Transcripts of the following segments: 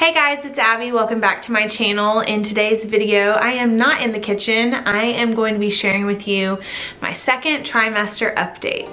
Hey guys, it's Abby. Welcome back to my channel. In today's video, I am not in the kitchen. I am going to be sharing with you my second trimester update.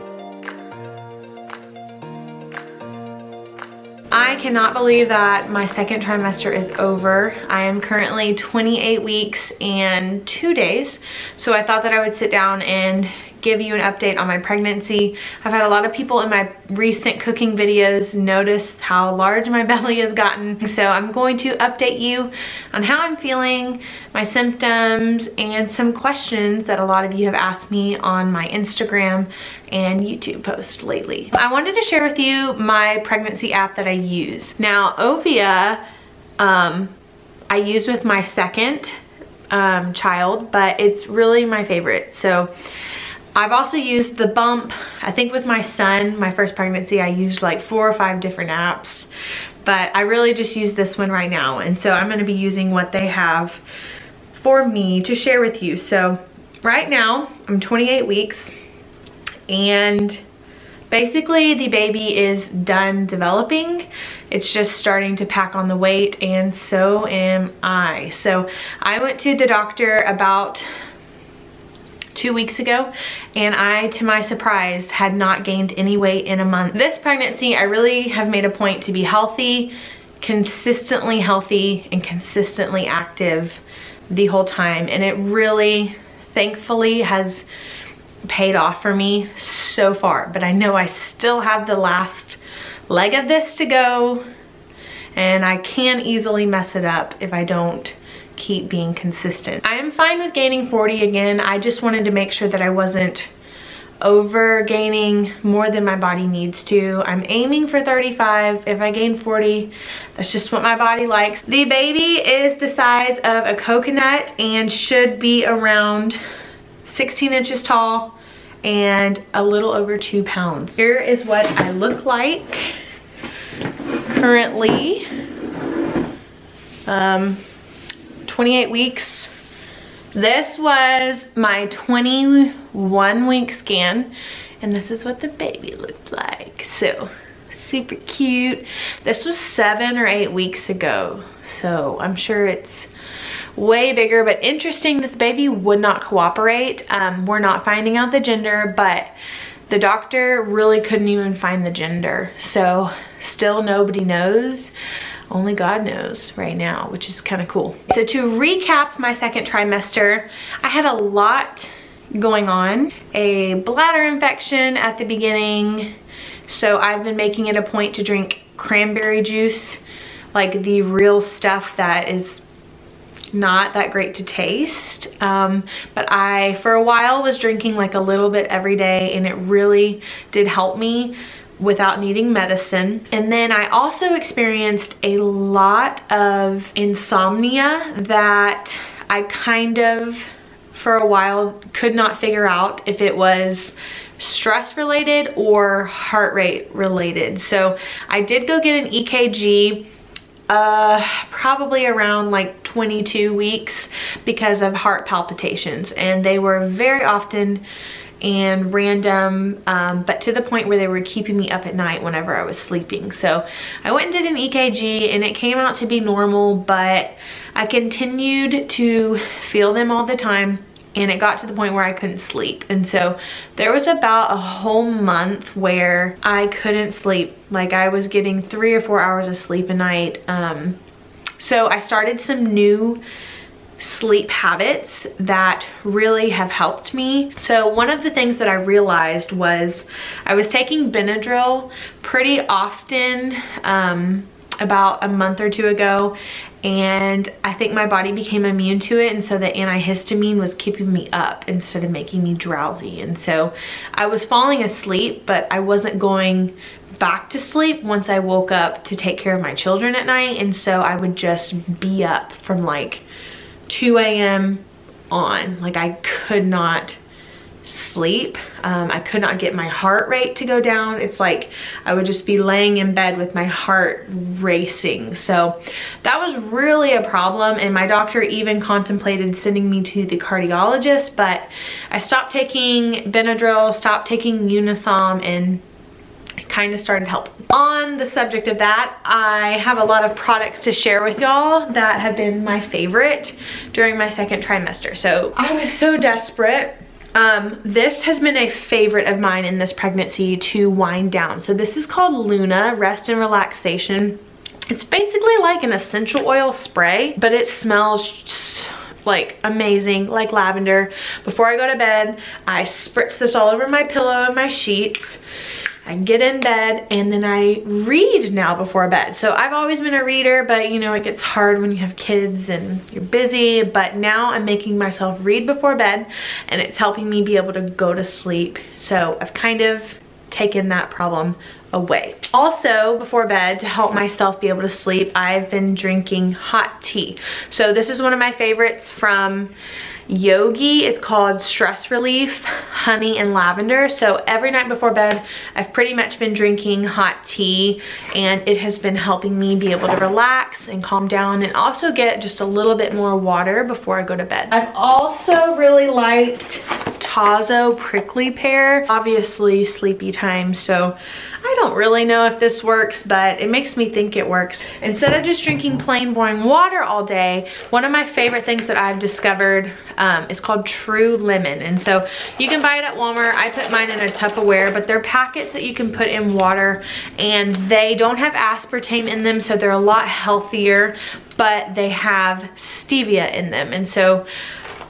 I cannot believe that my second trimester is over. I am currently 28 weeks and 2 days. So I thought that I would sit down and give you an update on my pregnancy. I've had a lot of people in my recent cooking videos notice how large my belly has gotten. So I'm going to update you on how I'm feeling, my symptoms, and some questions that a lot of you have asked me on my Instagram and YouTube post lately. I wanted to share with you my pregnancy app that I use. Now, Ovia, I use with my second child, but it's really my favorite. So I've also used the Bump. I think with my son, my first pregnancy, I used like 4 or 5 different apps, but I really just use this one right now. And so I'm gonna be using what they have for me to share with you. So right now, I'm 28 weeks and basically the baby is done developing. It's just starting to pack on the weight, and so am I. So I went to the doctor about 2 weeks ago, and I, to my surprise, had not gained any weight in a month. This pregnancy, I really have made a point to be healthy, consistently healthy, and consistently active the whole time. And it really, thankfully, has paid off for me so far. But I know I still have the last leg of this to go, and I can easily mess it up if I don't keep being consistent. I am fine with gaining 40 again. I just wanted to make sure that I wasn't over gaining more than my body needs to. I'm aiming for 35. If I gain 40, that's just what my body likes. The baby is the size of a coconut and should be around 16 inches tall and a little over 2 pounds. Here is what I look like currently. 28 weeks. This was my 21 week scan, and this is what the baby looked like. So super cute. This was 7 or 8 weeks ago, so I'm sure it's way bigger. But interesting, this baby would not cooperate. We're not finding out the gender, but the doctor really couldn't even find the gender. So still nobody knows. Only God knows right now, which is kind of cool. So to recap my second trimester, I had a lot going on. A bladder infection at the beginning, so I've been making it a point to drink cranberry juice, like the real stuff that is not that great to taste. But I, for a while, was drinking like a little bit every day, and it really did help me without needing medicine. And then I also experienced a lot of insomnia that I kind of, for a while, could not figure out if it was stress related or heart rate related. So I did go get an EKG probably around like 22 weeks because of heart palpitations, and they were very often and random, but to the point where they were keeping me up at night whenever I was sleeping. So I went and did an EKG, and it came out to be normal, but I continued to feel them all the time, and it got to the point where I couldn't sleep. And so there was about a whole month where I couldn't sleep. Like, I was getting 3 or 4 hours of sleep a night. So I started some new sleep habits that really have helped me. So one of the things that I realized was I was taking Benadryl pretty often about a month or 2 ago, and I think my body became immune to it, and so the antihistamine was keeping me up instead of making me drowsy. And so I was falling asleep, but I wasn't going back to sleep once I woke up to take care of my children at night. And so I would just be up from like 2 a.m. on. Like, I could not sleep. I could not get my heart rate to go down. It's like I would just be laying in bed with my heart racing. So that was really a problem, and my doctor even contemplated sending me to the cardiologist, but I stopped taking Benadryl, stopped taking Unisom, and kind of started helping. On the subject of that, I have a lot of products to share with y'all that have been my favorite during my second trimester. So I was so desperate. This has been a favorite of mine in this pregnancy to wind down. So this is called Luna Rest and Relaxation. It's basically like an essential oil spray, but it smells like amazing, like lavender. Before I go to bed, I spritz this all over my pillow and my sheets. I get in bed and then I read now before bed. So I've always been a reader, but you know, it gets hard when you have kids and you're busy. But now I'm making myself read before bed and it's helping me be able to go to sleep. So I've kind of taken that problem away. Also, before bed, to help myself be able to sleep, I've been drinking hot tea. So this is one of my favorites from Yogi. It's called Stress Relief, Honey and Lavender. So every night before bed, I've pretty much been drinking hot tea and it has been helping me be able to relax and calm down and also get just a little bit more water before I go to bed. I've also really liked xoxo prickly pear. Obviously sleepy time, so I don't really know if this works, but it makes me think it works. Instead of just drinking plain boring water all day, one of my favorite things that I've discovered is called True Lemon. And so you can buy it at Walmart. I put mine in a Tupperware, but they're packets that you can put in water and they don't have aspartame in them, so they're a lot healthier, but they have stevia in them. And so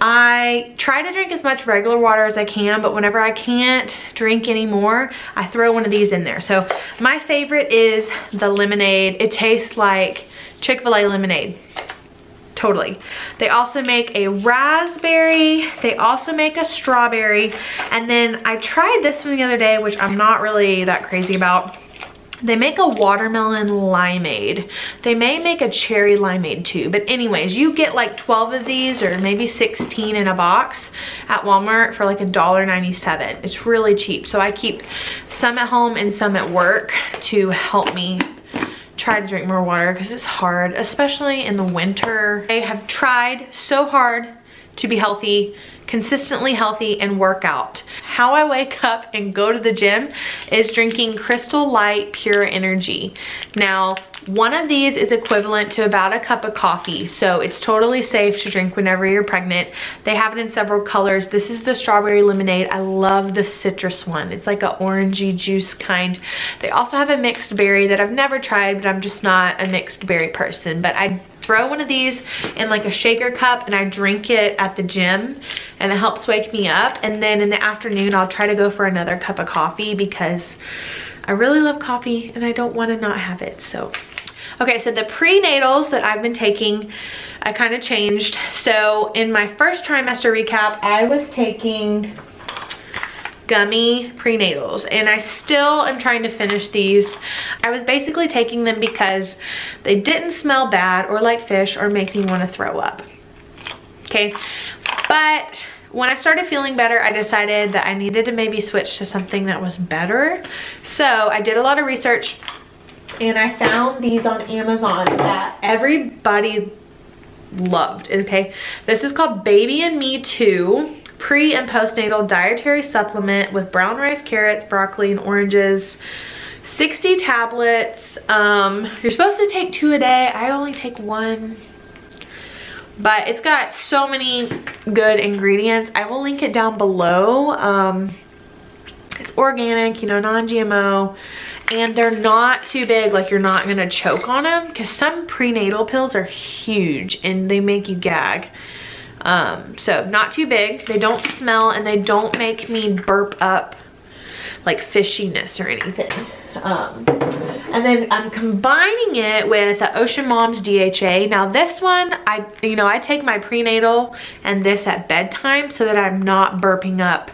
I try to drink as much regular water as I can, but whenever I can't drink anymore, I throw one of these in there. So my favorite is the lemonade. It tastes like Chick-fil-A lemonade. Totally. They also make a raspberry. They also make a strawberry. And then I tried this one the other day, which I'm not really that crazy about. They make a watermelon limeade. They may make a cherry limeade too, but anyways, you get like 12 of these or maybe 16 in a box at Walmart for like $1.97. It's really cheap. So I keep some at home and some at work to help me try to drink more water because it's hard, especially in the winter. I have tried so hard to be healthy, consistently healthy, and work out. How I wake up and go to the gym is drinking Crystal Light Pure Energy. Now, one of these is equivalent to about a cup of coffee, so it's totally safe to drink whenever you're pregnant. They have it in several colors. This is the strawberry lemonade. I love the citrus one. It's like an orangey juice kind. They also have a mixed berry that I've never tried, but I'm just not a mixed berry person. But I throw one of these in like a shaker cup and I drink it at the gym and it helps wake me up. And then in the afternoon, I'll try to go for another cup of coffee because I really love coffee and I don't want to not have it. So, okay, so the prenatals that I've been taking, I kind of changed. So in my first trimester recap, I was taking gummy prenatals and I still am trying to finish these. I was basically taking them because they didn't smell bad or like fish or make me want to throw up. Okay, but when I started feeling better, I decided that I needed to maybe switch to something that was better. So I did a lot of research and I found these on Amazon that everybody loved. Okay, this is called Baby and Me 2 Pre and Postnatal Dietary Supplement with brown rice, carrots, broccoli, and oranges. 60 tablets. You're supposed to take 2 a day. I only take 1. But it's got so many good ingredients. I will link it down below. It's organic, you know, non-GMO. And they're not too big, like you're not gonna choke on them. Because some prenatal pills are huge and they make you gag. So not too big, they don't smell, and they don't make me burp up like fishiness or anything. And then I'm combining it with the Ocean Mom's DHA. Now this one, I take my prenatal and this at bedtime so that I'm not burping up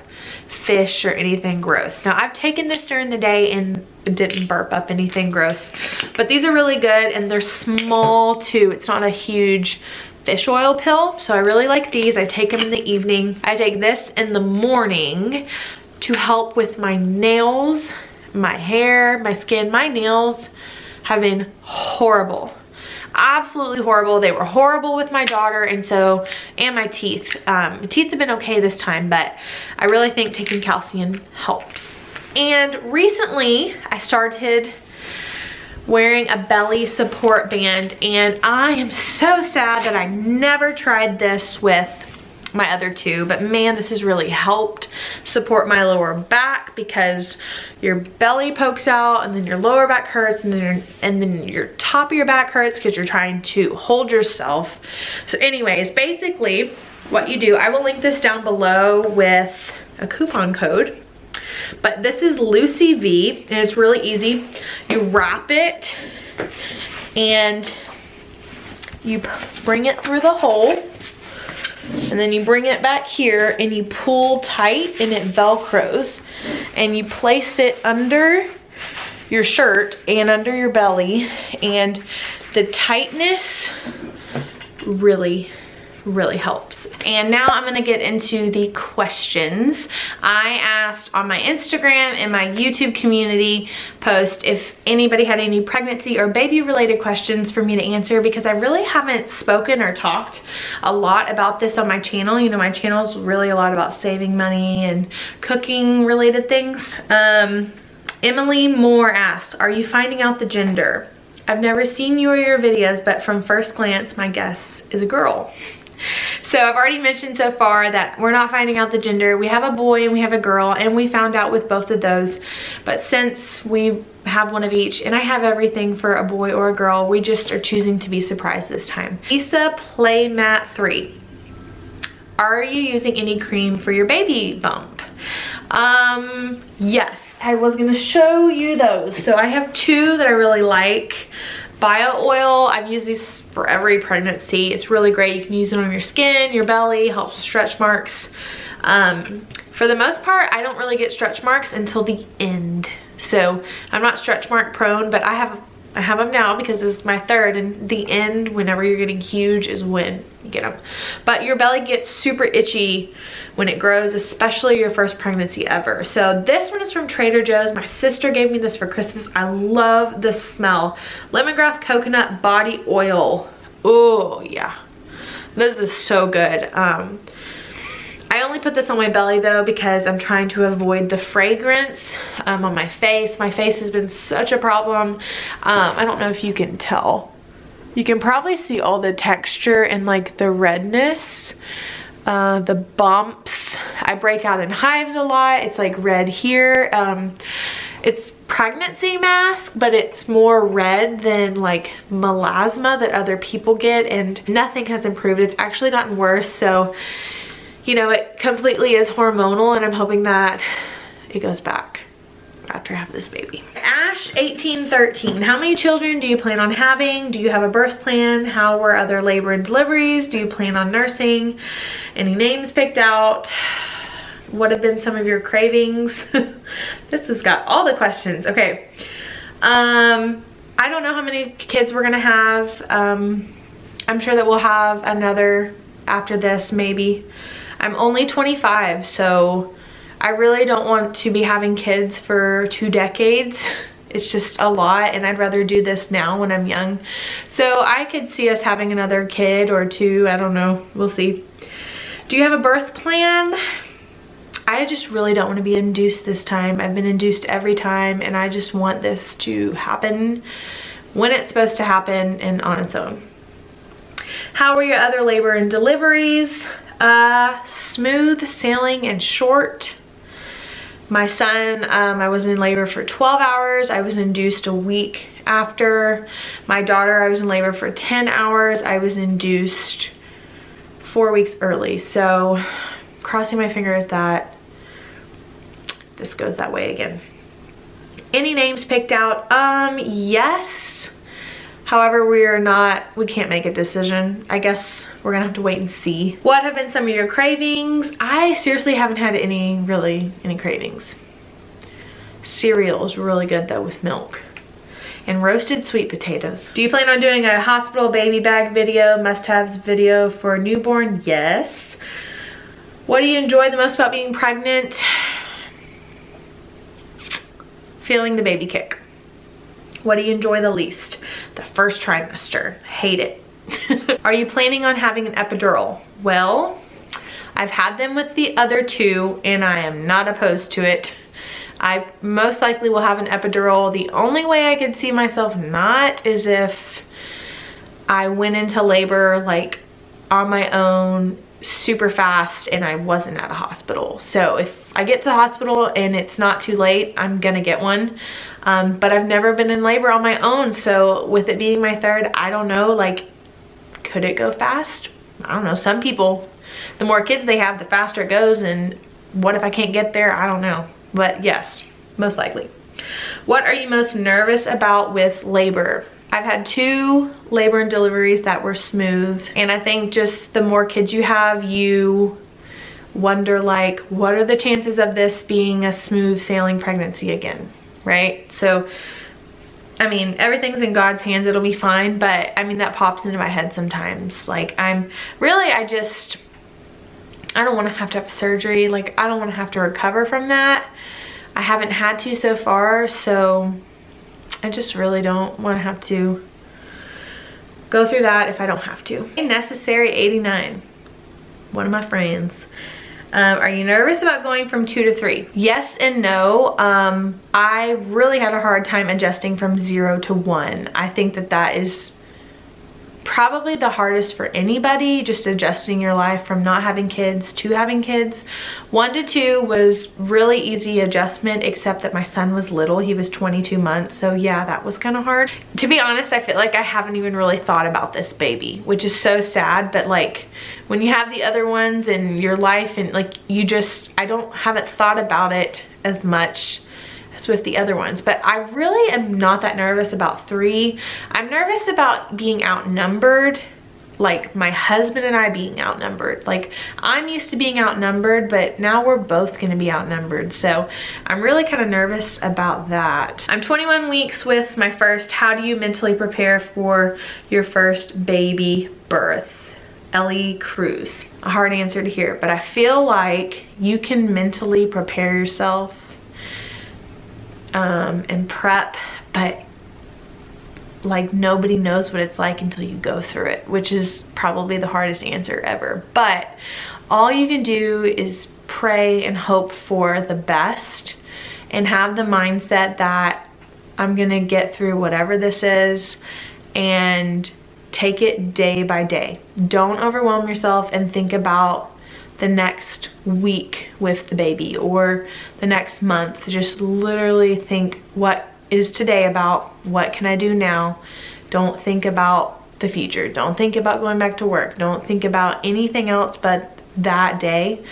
fish or anything gross. Now I've taken this during the day and it didn't burp up anything gross, but these are really good and they're small too. It's not a huge fish oil pill, so I really like these. I take them in the evening. I take this in the morning to help with my nails, my hair, my skin. My nails have been horrible, absolutely horrible. They were horrible with my daughter, and my teeth. My teeth have been okay this time, but I really think taking calcium helps. And recently I started wearing a belly support band, and I am so sad that I never tried this with my other two, but man, this has really helped support my lower back because your belly pokes out and then your lower back hurts, and then your top of your back hurts because you're trying to hold yourself. So anyways, basically what you do, I will link this down below with a coupon code. But this is Lucy V, and it's really easy. You wrap it and you bring it through the hole, and then you bring it back here and you pull tight and it velcros, and you place it under your shirt and under your belly, and the tightness really helps. And now I'm gonna get into the questions. I asked on my Instagram and my YouTube community post if anybody had any pregnancy or baby related questions for me to answer, because I really haven't spoken or talked a lot about this on my channel. You know, my channel is really a lot about saving money and cooking related things. Emily Moore asked, are you finding out the gender? I've never seen you or your videos, but from first glance, my guess is a girl. So I've already mentioned so far that we're not finding out the gender. We have a boy and we have a girl, and we found out with both of those. But since we have one of each, and I have everything for a boy or a girl, we just are choosing to be surprised this time. Lisa Playmat 3. Are you using any cream for your baby bump? Yes, I was gonna show you those. So I have two that I really like. Bio oil, I've used these for every pregnancy. It's really great. You can use it on your skin, your belly, helps with stretch marks. For the most part, I don't really get stretch marks until the end. So I'm not stretch mark prone, but I have them now because this is my third, and the end, whenever you're getting huge, is when you get them. But your belly gets super itchy when it grows, especially your first pregnancy ever. So this one is from Trader Joe's. My sister gave me this for Christmas. I love the smell. Lemongrass coconut body oil. Oh yeah, this is so good. I only put this on my belly though because I'm trying to avoid the fragrance on my face. My face has been such a problem. I don't know if you can tell. You can probably see all the texture and like the redness, the bumps. I break out in hives a lot. It's like red here. It's pregnancy mask, but it's more red than like melasma that other people get, and nothing has improved. It's actually gotten worse. So you know, it completely is hormonal, and I'm hoping that it goes back after I have this baby. Ash 1813, how many children do you plan on having? Do you have a birth plan? How were other labor and deliveries? Do you plan on nursing? Any names picked out? What have been some of your cravings? This has got all the questions. Okay. I don't know how many kids we're gonna have. I'm sure that we'll have another after this, maybe. I'm only 25, so I really don't want to be having kids for 2 decades. It's just a lot, and I'd rather do this now when I'm young. So I could see us having another kid or 2, I don't know, we'll see. Do you have a birth plan? I just really don't want to be induced this time. I've been induced every time, and I just want this to happen when it's supposed to happen and on its own. How were your other labor and deliveries? Smooth sailing and short. My son, I was in labor for 12 hours. I was induced a week after. My daughter, I was in labor for 10 hours. I was induced 4 weeks early. So crossing my fingers that this goes that way again. Any names picked out? Yes. However, we can't make a decision. I guess we're gonna have to wait and see. What have been some of your cravings? I seriously haven't had any cravings. Cereal is really good though with milk. And roasted sweet potatoes. Do you plan on doing a hospital baby bag video, must-haves video for newborn? Yes. What do you enjoy the most about being pregnant? Feeling the baby kick. What do you enjoy the least? The first trimester. Hate it. Are you planning on having an epidural? Well, I've had them with the other 2, and I am not opposed to it. I most likely will have an epidural. The only way I could see myself not is if I went into labor like on my own super fast and I wasn't at a hospital. So if I get to the hospital and it's not too late, I'm gonna get one. But I've never been in labor on my own. So with it being my third, I don't know, like, could it go fast? I don't know. Some people, the more kids they have, the faster it goes. And what if I can't get there? I don't know. But yes, most likely. What are you most nervous about with labor? I've had 2 labor and deliveries that were smooth. And I think just the more kids you have, you wonder like, what are the chances of this being a smooth sailing pregnancy again, right? So, I mean, everything's in God's hands, it'll be fine. But I mean, that pops into my head sometimes. Like I don't want to have a surgery. Like I don't want to have to recover from that. I haven't had to so far, so I just really don't want to have to go through that if I don't have to. Necessary 89, one of my friends. Are you nervous about going from 2 to 3? Yes and no. I really had a hard time adjusting from 0 to 1. I think that is probably the hardest for anybody, just adjusting your life from not having kids to having kids. 1 to 2 was really easy adjustment, except that my son was little. He was 22 months. So yeah, that was kind of hard. To be honest, I feel like I haven't even really thought about this baby, which is so sad. But like when you have the other ones in your life and like I haven't thought about it as much with the other ones. But I really am not that nervous about 3. I'm nervous about being outnumbered, like my husband and I being outnumbered. Like I'm used to being outnumbered, but now we're both gonna be outnumbered. So I'm really kind of nervous about that. I'm 21 weeks with my first. How do you mentally prepare for your first baby birth? Ellie Cruz. A hard answer to hear, but I feel like you can mentally prepare yourself and prep, but like nobody knows what it's like until you go through it, which is probably the hardest answer ever. But all you can do is pray and hope for the best and have the mindset that I'm gonna get through whatever this is and take it day by day. Don't overwhelm yourself and think about the next week with the baby or the next month. Just literally think, what is today about? What can I do now? Don't think about the future. Don't think about going back to work. Don't think about anything else but that day,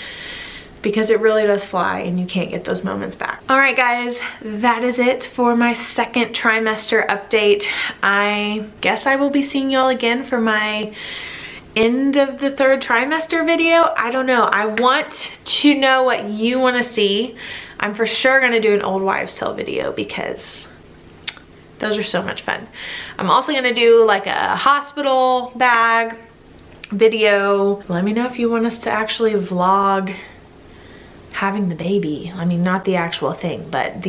because it really does fly and you can't get those moments back. All right, guys, that is it for my second trimester update. I guess I will be seeing y'all again for my end of the 3rd trimester video. I don't know. I want to know what you want to see. I'm for sure going to do an old wives tale video because those are so much fun. I'm also going to do like a hospital bag video. Let me know if you want us to actually vlog having the baby. I mean, not the actual thing, but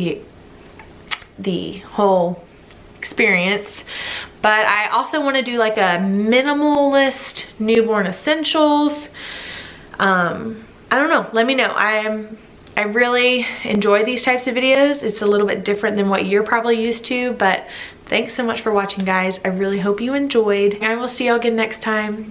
the whole experience. But I also want to do like a minimalist newborn essentials. I don't know, let me know. I really enjoy these types of videos. It's a little bit different than what you're probably used to, but thanks so much for watching, guys. I really hope you enjoyed. I will see y'all again next time.